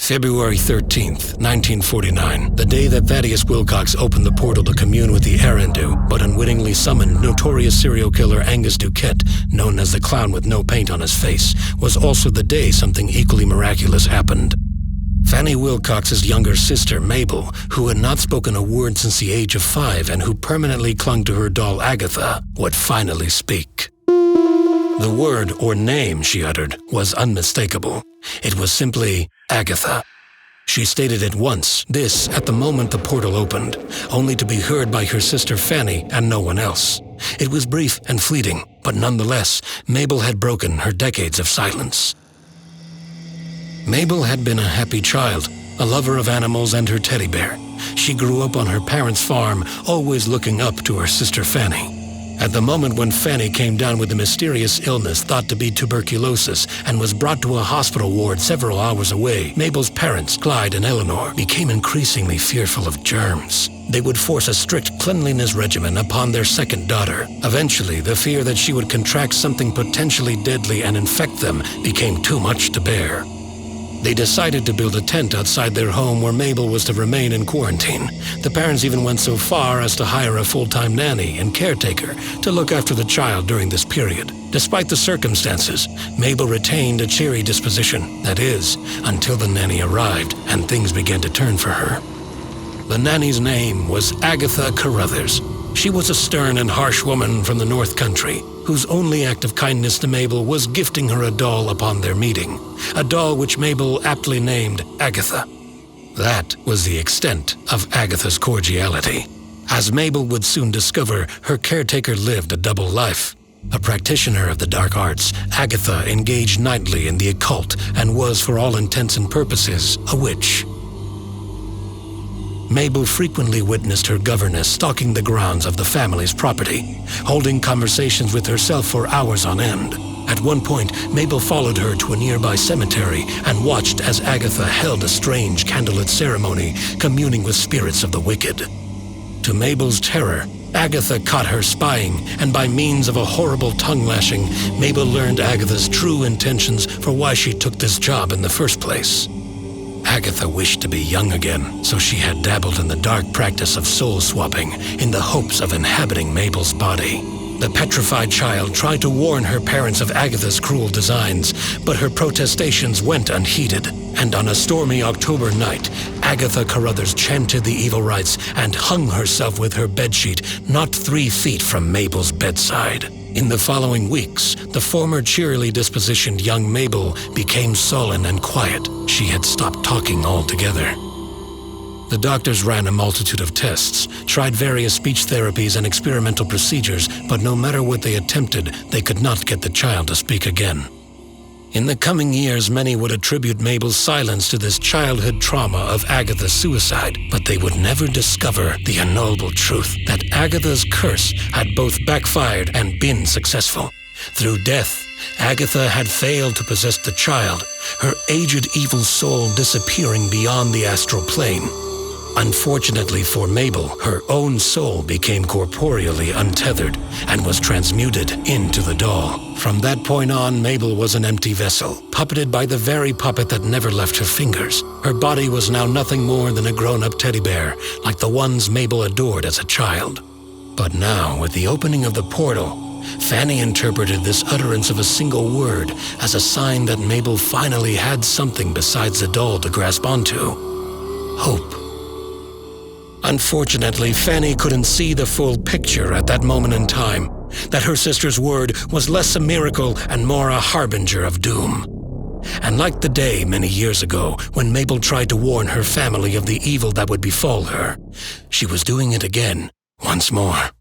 February 13th, 1949, the day that Thaddeus Wilcox opened the portal to commune with the Erendu, but unwittingly summoned notorious serial killer Angus Duquette, known as the Clown with no paint on his face, was also the day something equally miraculous happened. Fanny Wilcox's younger sister, Mabel, who had not spoken a word since the age of 5 and who permanently clung to her doll Agatha, would finally speak. The word or name she uttered was unmistakable. It was simply Agatha. She stated it once, this at the moment the portal opened, only to be heard by her sister Fanny and no one else. It was brief and fleeting, but nonetheless, Mabel had broken her decades of silence. Mabel had been a happy child, a lover of animals and her teddy bear. She grew up on her parents' farm, always looking up to her sister Fanny. At the moment when Fanny came down with a mysterious illness thought to be tuberculosis and was brought to a hospital ward several hours away, Mabel's parents, Clyde and Eleanor, became increasingly fearful of germs. They would force a strict cleanliness regimen upon their second daughter. Eventually, the fear that she would contract something potentially deadly and infect them became too much to bear. They decided to build a tent outside their home where Mabel was to remain in quarantine. The parents even went so far as to hire a full-time nanny and caretaker to look after the child during this period. Despite the circumstances, Mabel retained a cheery disposition, that is, until the nanny arrived and things began to turn for her. The nanny's name was Agatha Carruthers. She was a stern and harsh woman from the North Country, whose only act of kindness to Mabel was gifting her a doll upon their meeting, a doll which Mabel aptly named Agatha. That was the extent of Agatha's cordiality. As Mabel would soon discover, her caretaker lived a double life. A practitioner of the dark arts, Agatha engaged nightly in the occult and was, for all intents and purposes, a witch. Mabel frequently witnessed her governess stalking the grounds of the family's property, holding conversations with herself for hours on end. At one point, Mabel followed her to a nearby cemetery and watched as Agatha held a strange candlelit ceremony, communing with spirits of the wicked. To Mabel's terror, Agatha caught her spying, and by means of a horrible tongue-lashing, Mabel learned Agatha's true intentions for why she took this job in the first place. Agatha wished to be young again, so she had dabbled in the dark practice of soul-swapping in the hopes of inhabiting Mabel's body. The petrified child tried to warn her parents of Agatha's cruel designs, but her protestations went unheeded, and on a stormy October night, Agatha Carruthers chanted the evil rites and hung herself with her bedsheet not 3 feet from Mabel's bedside. In the following weeks, the former cheerily dispositioned young Mabel became sullen and quiet. She had stopped talking altogether. The doctors ran a multitude of tests, tried various speech therapies and experimental procedures, but no matter what they attempted, they could not get the child to speak again. In the coming years, many would attribute Mabel's silence to this childhood trauma of Agatha's suicide, but they would never discover the unknowable truth that Agatha's curse had both backfired and been successful. Through death, Agatha had failed to possess the child, her aged evil soul disappearing beyond the astral plane. Unfortunately for Mabel, her own soul became corporeally untethered and was transmuted into the doll. From that point on, Mabel was an empty vessel, puppeted by the very puppet that never left her fingers. Her body was now nothing more than a grown-up teddy bear, like the ones Mabel adored as a child. But now, with the opening of the portal, Fanny interpreted this utterance of a single word as a sign that Mabel finally had something besides the doll to grasp onto: hope. Unfortunately, Fanny couldn't see the full picture at that moment in time, that her sister's word was less a miracle and more a harbinger of doom. And like the day many years ago when Mabel tried to warn her family of the evil that would befall her, she was doing it again, once more.